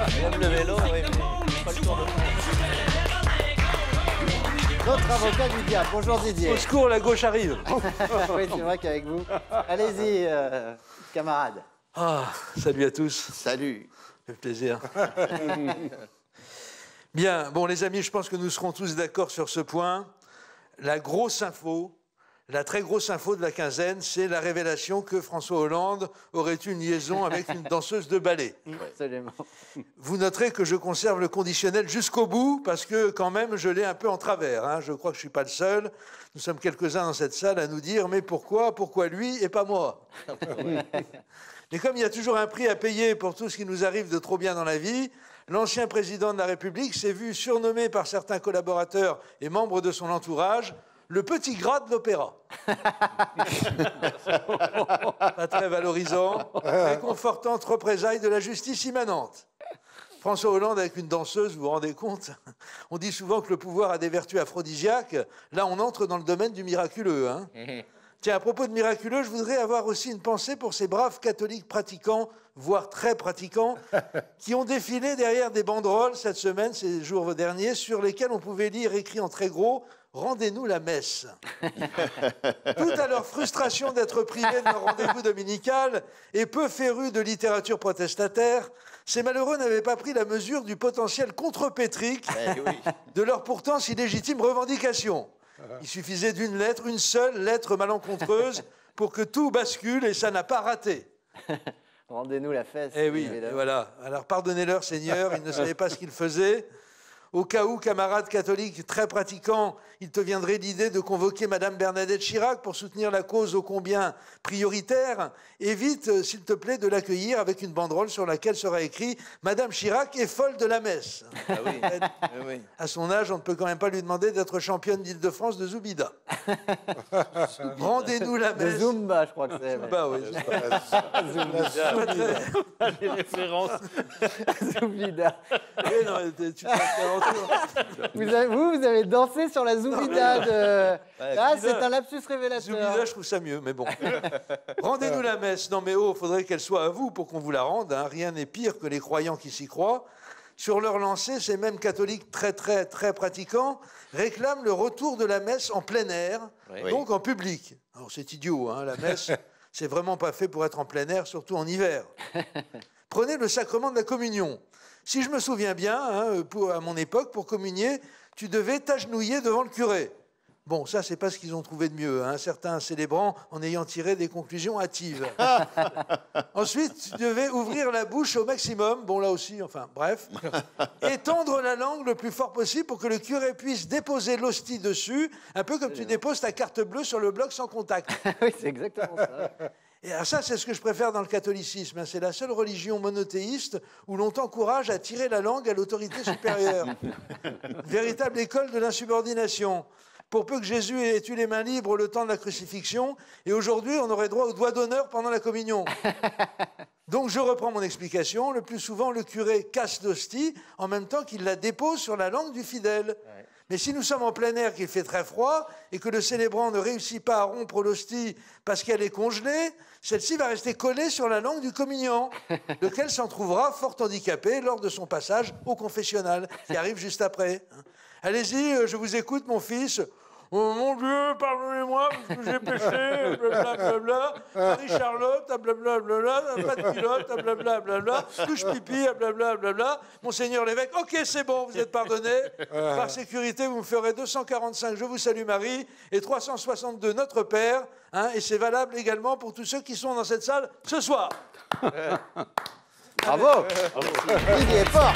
J'aime le vélo, oui, mais pas le tour de France. Notre avocat du diable. Bonjour Didier. Au secours, la gauche arrive. Oui, c'est vrai qu'avec vous. Allez-y, camarade. Ah, salut à tous. Salut. Ça fait plaisir. Bien, bon les amis, je pense que nous serons tous d'accord sur ce point. La grosse info, la très grosse info de la quinzaine, c'est la révélation que François Hollande aurait eu une liaison avec une danseuse de ballet. Absolument. Vous noterez que je conserve le conditionnel jusqu'au bout, parce que quand même, je l'ai un peu en travers. Hein. Je crois que je ne suis pas le seul. Nous sommes quelques-uns dans cette salle à nous dire « Mais pourquoi lui et pas moi ?» Mais comme il y a toujours un prix à payer pour tout ce qui nous arrive de trop bien dans la vie, l'ancien président de la République s'est vu surnommé par certains collaborateurs et membres de son entourage le petit gras de l'opéra. Pas très valorisant, réconfortante représailles de la justice immanente. François Hollande avec une danseuse, vous vous rendez compte? On dit souvent que le pouvoir a des vertus aphrodisiaques. Là, on entre dans le domaine du miraculeux. Hein. Tiens, à propos de miraculeux, je voudrais avoir aussi une pensée pour ces braves catholiques pratiquants, voire très pratiquants, qui ont défilé derrière des banderoles cette semaine, ces jours derniers, sur lesquels on pouvait lire écrit en très gros « Rendez-nous la messe ». Tout à leur frustration d'être privés de leur rendez-vous dominical et peu férus de littérature protestataire, ces malheureux n'avaient pas pris la mesure du potentiel contrepétrique de leur pourtant si légitime revendication. Il suffisait d'une lettre, une seule lettre malencontreuse pour que tout bascule et ça n'a pas raté. Rendez-nous la fesse. Eh oui, et voilà. Alors pardonnez-leur, Seigneur, ils ne savaient pas ce qu'ils faisaient. Au cas où, camarades catholiques très pratiquants, il te viendrait l'idée de convoquer Madame Bernadette Chirac pour soutenir la cause ô combien prioritaire, évite, s'il te plaît, de l'accueillir avec une banderole sur laquelle sera écrit « Madame Chirac est folle de la messe ». Ah oui. Oui. À son âge, on ne peut quand même pas lui demander d'être championne d'Île-de-France de Zoubida. Rendez-nous la De messe. Zumba, je crois que c'est. Bah oui. Les références. Zoubida. Oui, non, tu Vous avez dansé sur la Zoubida de... Ah, c'est un lapsus révélateur. Zoubida, je trouve ça mieux, mais bon. Rendez-nous la messe. Non mais oh, faudrait qu'elle soit à vous pour qu'on vous la rende. Hein. Rien n'est pire que les croyants qui s'y croient. Sur leur lancée, ces mêmes catholiques très pratiquants réclament le retour de la messe en plein air, donc en public. Alors c'est idiot, hein, la messe, c'est vraiment pas fait pour être en plein air, surtout en hiver. Prenez le sacrement de la communion. Si je me souviens bien, hein, à mon époque, pour communier, tu devais t'agenouiller devant le curé. Bon, ça, c'est pas ce qu'ils ont trouvé de mieux, hein, certains célébrants en ayant tiré des conclusions hâtives. Ensuite, tu devais ouvrir la bouche au maximum, bon, là aussi, enfin, bref, et tendre la langue le plus fort possible pour que le curé puisse déposer l'hostie dessus, un peu comme tu déposes ta carte bleue sur le bloc sans contact. Oui, c'est exactement ça. Et alors ça, c'est ce que je préfère dans le catholicisme. Hein. C'est la seule religion monothéiste où l'on t'encourage à tirer la langue à l'autorité supérieure. Véritable école de l'insubordination. Pour peu que Jésus ait eu les mains libres le temps de la crucifixion, et aujourd'hui, on aurait droit au doigt d'honneur pendant la communion. Donc, je reprends mon explication. Le plus souvent, le curé casse l'hostie en même temps qu'il la dépose sur la langue du fidèle. Ouais. Mais si nous sommes en plein air, qu'il fait très froid, et que le célébrant ne réussit pas à rompre l'hostie parce qu'elle est congelée, celle-ci va rester collée sur la langue du communiant, lequel s'en trouvera fort handicapé lors de son passage au confessionnal, qui arrive juste après. Allez-y, je vous écoute, mon fils. Oh mon Dieu, pardonnez-moi parce que j'ai péché, blablabla. Marie-Charlotte, blablabla, pas de pilote, blablabla. Touche pipi, blablabla. Monseigneur l'évêque, ok, c'est bon, vous êtes pardonné. Par sécurité, vous me ferez 245, je vous salue Marie, et 362, Notre Père. Hein, et c'est valable également pour tous ceux qui sont dans cette salle ce soir. Bravo. Il est fort.